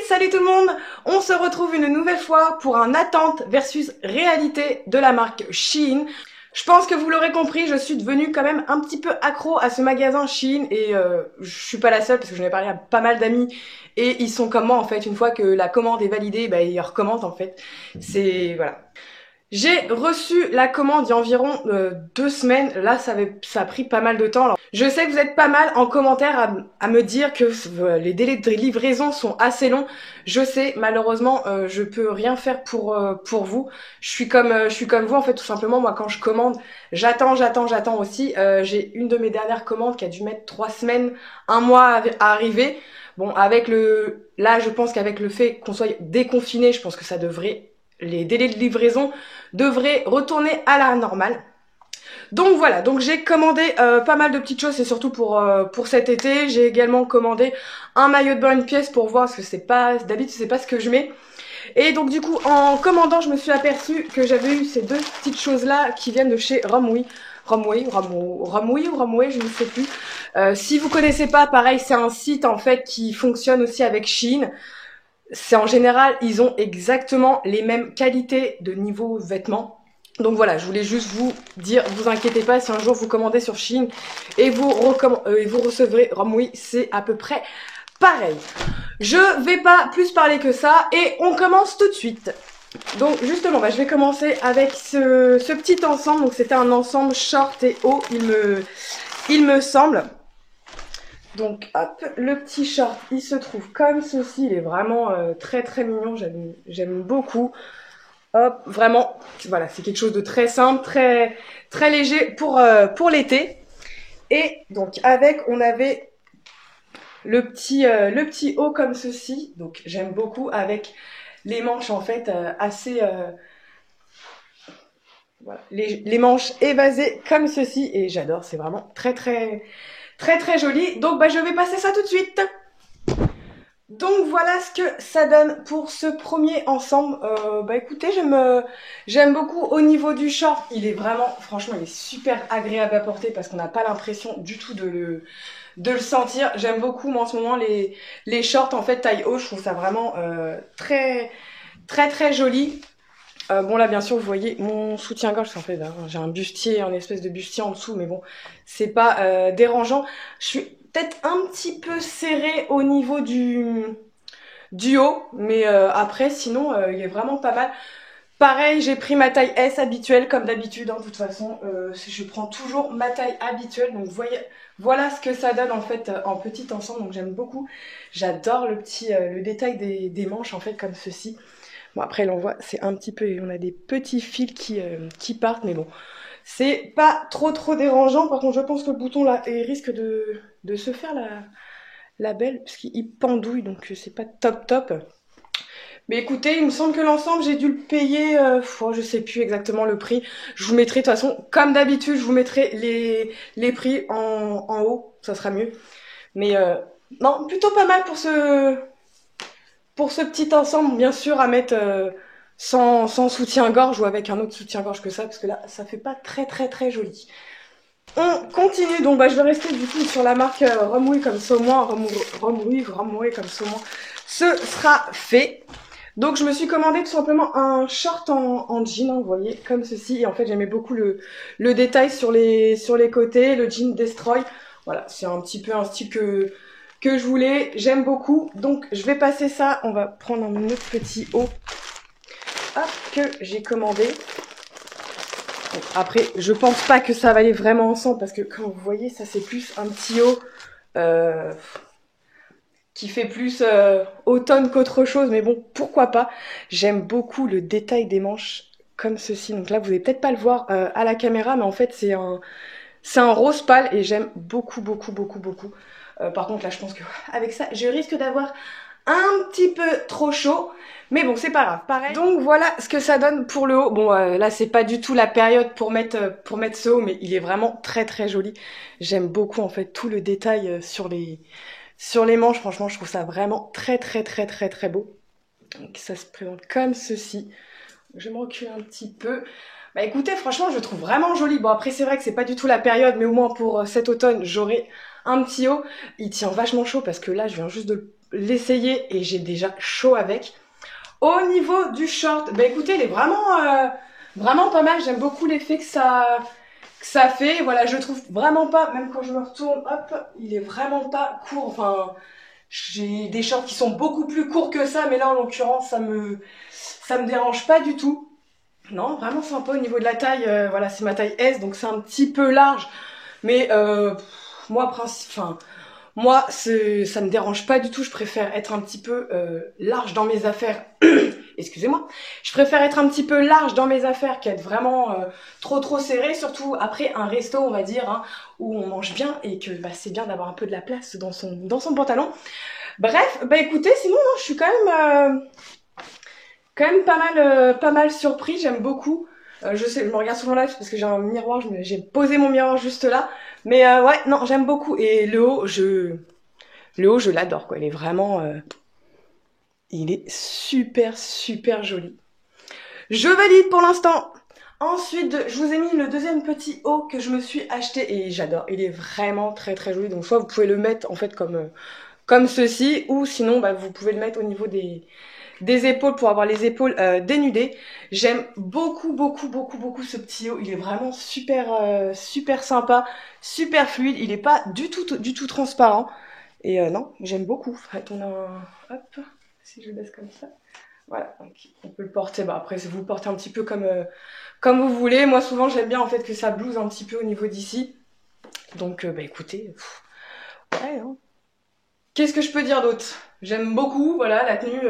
Salut tout le monde. On se retrouve une nouvelle fois pour un attente versus réalité de la marque Shein. Je pense que vous l'aurez compris, je suis devenue quand même un petit peu accro à ce magasin Shein et je suis pas la seule parce que j'en ai parlé à pas mal d'amis et ils sont comme moi en fait. Une fois que la commande est validée, bah, ils recommencent en fait. C'est voilà. J'ai reçu la commande il y a environ 2 semaines. Là, ça a pris pas mal de temps. Alors, je sais que vous êtes pas mal en commentaire à me dire que les délais de livraison sont assez longs. Je sais, malheureusement, je peux rien faire pour vous. Je suis comme vous en fait, tout simplement. Moi, quand je commande, j'attends aussi. J'ai une de mes dernières commandes qui a dû mettre 3 semaines, 1 mois à arriver. Bon, là, je pense qu'avec le fait qu'on soit déconfiné, je pense que les délais de livraison devraient retourner à la normale. Donc voilà, donc j'ai commandé pas mal de petites choses, c'est surtout pour cet été. J'ai également commandé un maillot de bain, une pièce pour voir, parce que d'habitude c'est pas ce que je mets. Et donc du coup, en commandant, je me suis aperçue que j'avais eu ces deux petites choses-là qui viennent de chez Romwe, je ne sais plus. Si vous connaissez pas, pareil, c'est un site en fait qui fonctionne aussi avec Shein. C'est en général, ils ont exactement les mêmes qualités de niveau vêtements. Donc voilà, je voulais juste vous dire, vous inquiétez pas, si un jour vous commandez sur Shein et vous recevrez Romwe, c'est à peu près pareil. Je vais pas plus parler que ça et on commence tout de suite. Donc justement, je vais commencer avec ce petit ensemble. Donc c'était un ensemble short et haut, il me semble. Donc hop, le petit short, il se trouve comme ceci, il est vraiment très très mignon, j'aime beaucoup. Hop, vraiment, voilà, c'est quelque chose de très simple, très très léger pour l'été. Et donc avec, on avait le petit haut comme ceci, donc j'aime beaucoup avec les manches en fait assez voilà, les manches évasées comme ceci et j'adore, c'est vraiment très très très très joli. Donc je vais passer ça tout de suite. Donc voilà ce que ça donne pour ce premier ensemble. Écoutez, j'aime beaucoup au niveau du short. Il est vraiment, franchement, il est super agréable à porter parce qu'on n'a pas l'impression du tout de le sentir. J'aime beaucoup moi en ce moment les shorts en fait taille haut. Je trouve ça vraiment très très très joli. Bon là bien sûr vous voyez mon soutien-gorge en fait j'ai un bustier, un espèce de bustier en dessous mais bon c'est pas dérangeant. Je suis peut-être un petit peu serrée au niveau du haut mais après sinon il est vraiment pas mal. Pareil j'ai pris ma taille S habituelle comme d'habitude de toute façon je prends toujours ma taille habituelle donc vous voyez voilà ce que ça donne en fait en petit ensemble donc j'aime beaucoup. J'adore le détail des manches en fait comme ceci. Bon après l'on voit c'est un petit peu, on a des petits fils qui partent mais bon c'est pas trop dérangeant. Par contre je pense que le bouton là il risque de se faire la belle parce qu'il pendouille donc c'est pas top. Mais écoutez il me semble que l'ensemble j'ai dû le payer, je sais plus exactement le prix. Je vous mettrai de toute façon comme d'habitude je vous mettrai les prix en haut, ça sera mieux. Mais non plutôt pas mal pour ce petit ensemble, bien sûr, à mettre sans soutien-gorge ou avec un autre soutien-gorge que ça, parce que là, ça fait pas très joli. On continue, donc je vais rester du coup sur la marque Romwe comme ça au moins, Romwe comme ça au moins, ce sera fait. Donc je me suis commandé tout simplement un short en jean, vous voyez, comme ceci, et en fait j'aimais beaucoup le détail sur les côtés, le jean Destroy, voilà, c'est un petit peu un style que je voulais, j'aime beaucoup, donc je vais passer ça, on va prendre un autre petit haut que j'ai commandé. Bon, après je pense pas que ça va aller vraiment ensemble parce que comme vous voyez ça c'est plus un petit haut qui fait plus automne qu'autre chose mais bon pourquoi pas. J'aime beaucoup le détail des manches comme ceci, donc là vous allez peut-être pas le voir à la caméra mais en fait c'est un rose pâle et j'aime beaucoup. Par contre là je pense que avec ça je risque d'avoir un petit peu trop chaud. Mais bon c'est pas grave, pareil. Donc voilà ce que ça donne pour le haut. Bon là c'est pas du tout la période pour mettre ce haut mais il est vraiment très joli. J'aime beaucoup en fait tout le détail sur les manches. Franchement je trouve ça vraiment très beau. Donc ça se présente comme ceci. Je vais me reculer un petit peu. Écoutez, franchement, je le trouve vraiment joli. Bon, après, c'est vrai que c'est pas du tout la période, mais au moins pour cet automne, j'aurai un petit haut. Il tient vachement chaud parce que là, je viens juste de l'essayer et j'ai déjà chaud avec. Au niveau du short, bah écoutez, il est vraiment pas mal. J'aime beaucoup l'effet que ça fait. Voilà, je trouve vraiment pas, même quand je me retourne, hop, il est vraiment pas court. Enfin, j'ai des shorts qui sont beaucoup plus courts que ça, mais là en l'occurrence, ça me dérange pas du tout. Non, vraiment sympa au niveau de la taille. Voilà, c'est ma taille S, donc c'est un petit peu large, mais moi, ça me dérange pas du tout. Je préfère être un petit peu large dans mes affaires. Excusez-moi. Je préfère être un petit peu large dans mes affaires qu'être vraiment trop serré. Surtout après un resto, on va dire, hein, où on mange bien et que bah, c'est bien d'avoir un peu de la place dans son pantalon. Bref, bah écoutez, sinon non, je suis quand même pas mal surpris. J'aime beaucoup. Je sais, je me regarde souvent là parce que j'ai un miroir. J'ai posé mon miroir juste là. Mais ouais, non, j'aime beaucoup. Et le haut, je l'adore, quoi. Il est super joli. Je valide pour l'instant. Ensuite, je vous ai mis le deuxième petit haut que je me suis acheté et j'adore. Il est vraiment très joli. Donc soit vous pouvez le mettre en fait comme ceci, ou sinon bah, vous pouvez le mettre au niveau des épaules pour avoir les épaules dénudées. J'aime beaucoup ce petit haut. Il est vraiment super sympa, super fluide. Il est pas du tout transparent. Et non, j'aime beaucoup. En fait, on a un... Hop, si je le baisse comme ça. Voilà, donc on peut le porter. Bah, après, vous le portez un petit peu comme vous voulez. Moi, souvent, j'aime bien en fait que ça blouse un petit peu au niveau d'ici. Donc, bah écoutez, ouais, hein. Qu'est-ce que je peux dire d'autre? J'aime beaucoup, voilà, la tenue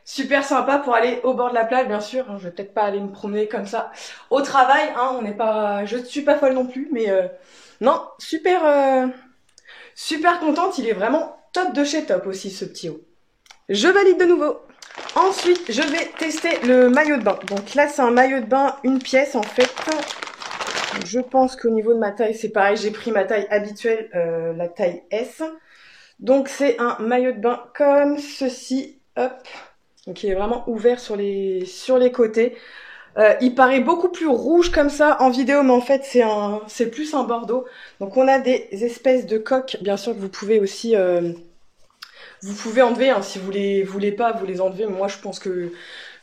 super sympa pour aller au bord de la plage, bien sûr. Hein, je vais peut-être pas aller me promener comme ça au travail. Hein, je suis pas folle non plus, mais non, super contente. Il est vraiment top de chez top aussi, ce petit haut. Je valide de nouveau. Ensuite, je vais tester le maillot de bain. Donc là, c'est un maillot de bain, une pièce en fait. Je pense qu'au niveau de ma taille, c'est pareil. J'ai pris ma taille habituelle, la taille S. Donc c'est un maillot de bain comme ceci. Hop. Donc il est vraiment ouvert sur les côtés. Il paraît beaucoup plus rouge comme ça en vidéo, mais en fait c'est plus un bordeaux. Donc on a des espèces de coques, bien sûr que vous pouvez aussi vous pouvez enlever, hein, si vous voulez pas, vous les enlevez. Mais moi, je pense que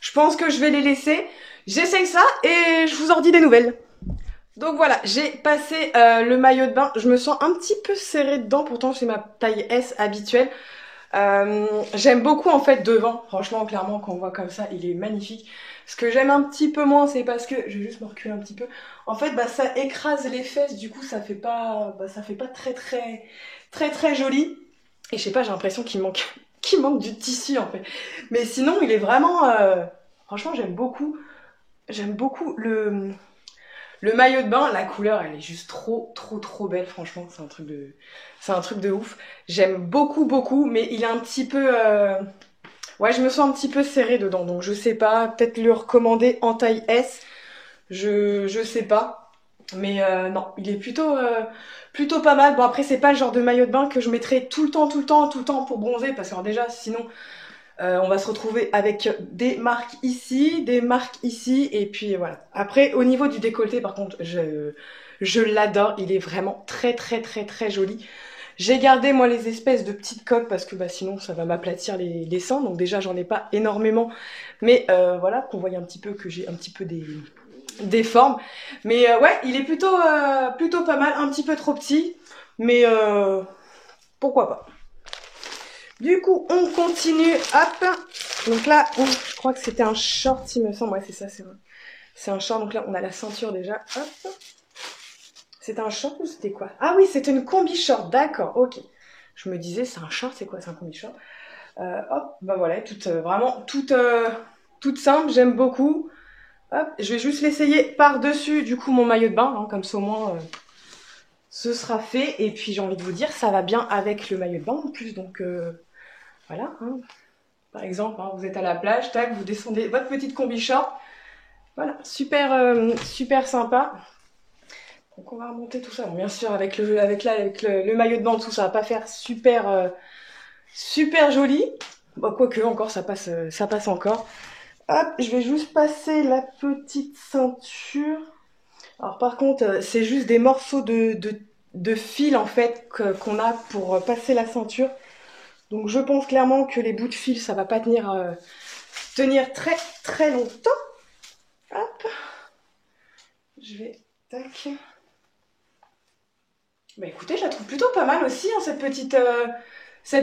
je vais les laisser. J'essaye ça et je vous en dis des nouvelles. Donc voilà, j'ai passé le maillot de bain. Je me sens un petit peu serrée dedans, pourtant c'est ma taille S habituelle. J'aime beaucoup en fait devant. Franchement, clairement, quand on voit comme ça, il est magnifique. Ce que j'aime un petit peu moins, c'est parce que je vais juste me reculer un petit peu. En fait, bah ça écrase les fesses, du coup ça fait pas très joli. Et je sais pas, j'ai l'impression qu'il manque du tissu en fait. Mais sinon, il est vraiment... franchement, j'aime beaucoup. J'aime beaucoup le maillot de bain. La couleur, elle est juste trop belle. Franchement, c'est un truc de ouf. J'aime beaucoup. Mais il est un petit peu... ouais, je me sens un petit peu serrée dedans. Donc, je sais pas. Peut-être le recommander en taille S. Je sais pas. Mais non, il est plutôt pas mal. Bon après c'est pas le genre de maillot de bain que je mettrais tout le temps pour bronzer parce que alors, déjà sinon on va se retrouver avec des marques ici et puis voilà. Après au niveau du décolleté par contre je l'adore, il est vraiment très joli. J'ai gardé moi les espèces de petites coques parce que bah sinon ça va m'aplatir les seins, donc déjà j'en ai pas énormément, mais voilà qu'on voit un petit peu que j'ai un petit peu des formes. Mais ouais, il est plutôt pas mal, un petit peu trop petit, mais pourquoi pas. Du coup, on continue, hop. Donc là, je crois que c'était un short, il me semble. Ouais, c'est ça, c'est vrai. C'est un short, donc là, on a la ceinture déjà, hop. C'était un short ou c'était quoi? Ah oui, c'était une combi short, d'accord, ok. Je me disais, c'est un short, c'est quoi? C'est un combi short. Hop, bah voilà, vraiment toute simple, j'aime beaucoup. Hop, je vais juste l'essayer par-dessus, du coup, mon maillot de bain, hein, comme ça au moins, ce sera fait. Et puis, j'ai envie de vous dire, ça va bien avec le maillot de bain en plus, donc voilà. Hein. Par exemple, hein, vous êtes à la plage, tac, vous descendez votre petite combi short. Voilà, super sympa. Donc, on va remonter tout ça. Bon, bien sûr, avec le maillot de bain, tout ça va pas faire super joli. Bon, quoique, encore, ça passe encore. Hop, je vais juste passer la petite ceinture. Alors par contre, c'est juste des morceaux de fil en fait qu'on a pour passer la ceinture. Donc je pense clairement que les bouts de fil, ça va pas tenir, tenir très très longtemps. Hop. Je vais... Tac. Bah écoutez, je la trouve plutôt pas mal aussi, hein, cette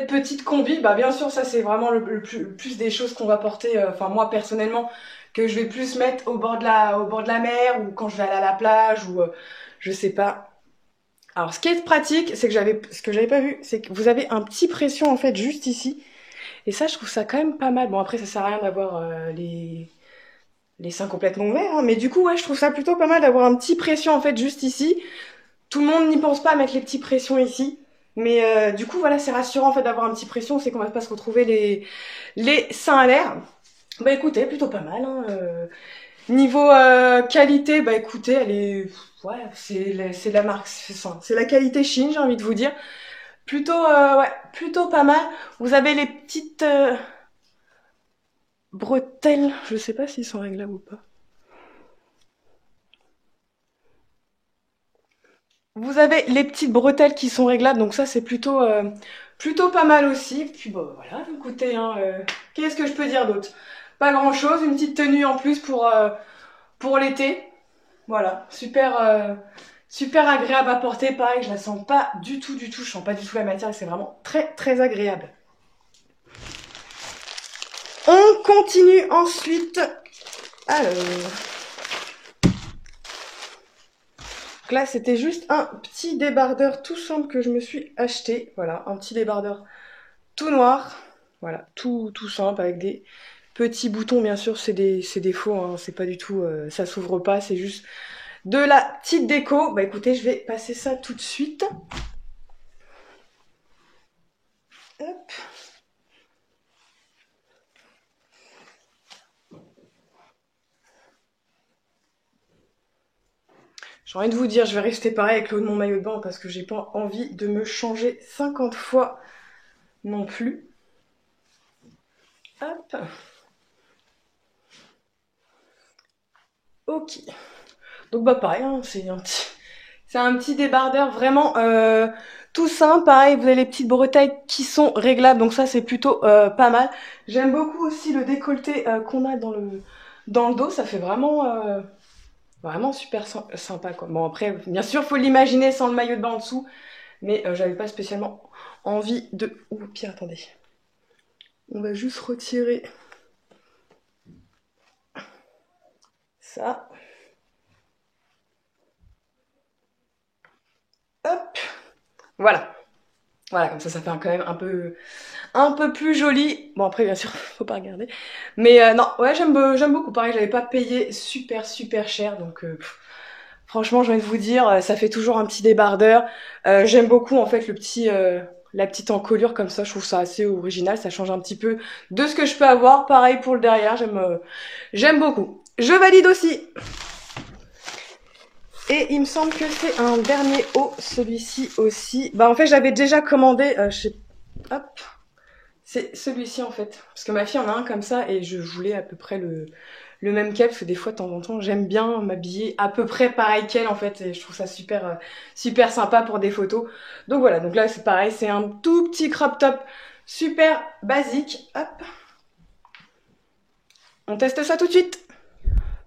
petite combi. Bah bien sûr, ça c'est vraiment le plus des choses qu'on va porter, enfin moi personnellement, que je vais plus mettre au bord de la mer, ou quand je vais aller à la plage, ou je sais pas. Alors ce qui est pratique, c'est que ce que j'avais pas vu, c'est que vous avez un petit pression en fait juste ici. Et ça, je trouve ça quand même pas mal. Bon après, ça sert à rien d'avoir les seins complètement ouverts, hein, mais du coup, ouais, je trouve ça plutôt pas mal d'avoir un petit pression en fait juste ici. Tout le monde n'y pense pas à mettre les petits pressions ici. Mais du coup, voilà, c'est rassurant en fait d'avoir un petit pression, c'est qu'on va pas se retrouver les seins à l'air. Bah écoutez, plutôt pas mal. Hein, niveau qualité, bah écoutez, elle est... Ouais, c'est la marque, c'est la qualité Chine, j'ai envie de vous dire. Plutôt, ouais, plutôt pas mal. Vous avez les petites bretelles, je sais pas s'ils sont réglables ou pas. Vous avez les petites bretelles qui sont réglables, donc ça c'est plutôt pas mal aussi. Puis bon, voilà, écoutez, hein, qu'est-ce que je peux dire d'autre? Pas grand-chose, une petite tenue en plus pour l'été. Voilà, super agréable à porter. Pareil, je la sens pas du tout, je sens pas du tout la matière, c'est vraiment très très agréable. On continue ensuite. Alors... Là, c'était juste un petit débardeur tout simple que je me suis acheté. Voilà, un petit débardeur tout noir. Voilà, tout simple avec des petits boutons. Bien sûr, c'est des faux, hein, c'est pas du tout... ça s'ouvre pas, c'est juste de la petite déco. Bah écoutez, je vais passer ça tout de suite. Hop. J'ai envie de vous dire, je vais rester pareil avec le haut de mon maillot de bain parce que j'ai pas envie de me changer 50 fois non plus. Hop. Ok. Donc bah pareil, hein, c'est un petit débardeur vraiment tout simple. Pareil, vous avez les petites bretelles qui sont réglables, donc ça c'est plutôt pas mal. J'aime beaucoup aussi le décolleté qu'on a dans le dos, ça fait vraiment super sympa quoi. Bon après, bien sûr, faut l'imaginer sans le maillot de bain en dessous, mais j'avais pas spécialement envie de... Ouh, pire, attendez. On va juste retirer ça. Hop, voilà. Voilà, comme ça fait quand même un peu plus joli. Bon après bien sûr, faut pas regarder. Mais non, ouais, j'aime beaucoup. Pareil, j'avais pas payé super cher, donc franchement, j'ai envie de vous dire, ça fait toujours un petit débardeur. J'aime beaucoup en fait la petite encolure comme ça. Je trouve ça assez original. Ça change un petit peu de ce que je peux avoir. Pareil pour le derrière, j'aime beaucoup. Je valide aussi. Et il me semble que c'est un dernier haut, celui-ci aussi. Bah en fait j'avais déjà commandé, hop, c'est celui-ci en fait. Parce que ma fille en a un comme ça et je voulais à peu près le même qu'elle. Parce que des fois de temps en temps j'aime bien m'habiller à peu près pareil qu'elle en fait. Et je trouve ça super sympa pour des photos. Donc voilà, donc là c'est pareil, c'est un tout petit crop top super basique. Hop. On teste ça tout de suite.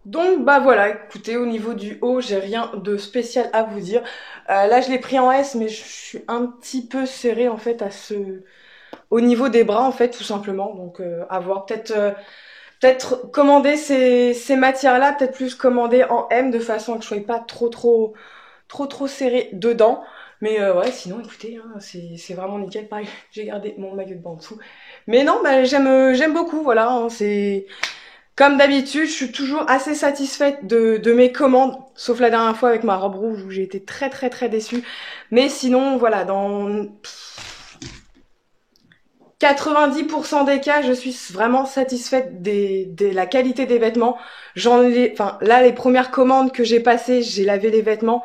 Donc bah voilà, écoutez, au niveau du haut, j'ai rien de spécial à vous dire. Là je l'ai pris en S, mais je suis un petit peu serrée en fait au niveau des bras en fait, tout simplement. Donc à voir, peut-être commander ces matières-là, peut-être plus commander en M de façon à que je sois pas trop serrée dedans. Mais ouais, sinon écoutez, hein, c'est vraiment nickel. Pareil, j'ai gardé mon maillot de bain en dessous. Mais non, bah j'aime beaucoup, voilà, hein, c'est... Comme d'habitude, je suis toujours assez satisfaite de mes commandes, sauf la dernière fois avec ma robe rouge où j'ai été très déçue. Mais sinon, voilà, dans 90% des cas, je suis vraiment satisfaite de la qualité des vêtements. Enfin, là, les premières commandes que j'ai passées, j'ai lavé les vêtements,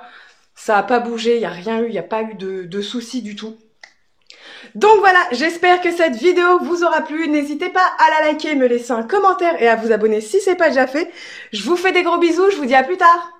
ça a pas bougé, il n'y a rien eu, il n'y a pas eu de soucis du tout. Donc voilà, j'espère que cette vidéo vous aura plu. N'hésitez pas à la liker, me laisser un commentaire et à vous abonner si c'est pas déjà fait. Je vous fais des gros bisous, je vous dis à plus tard.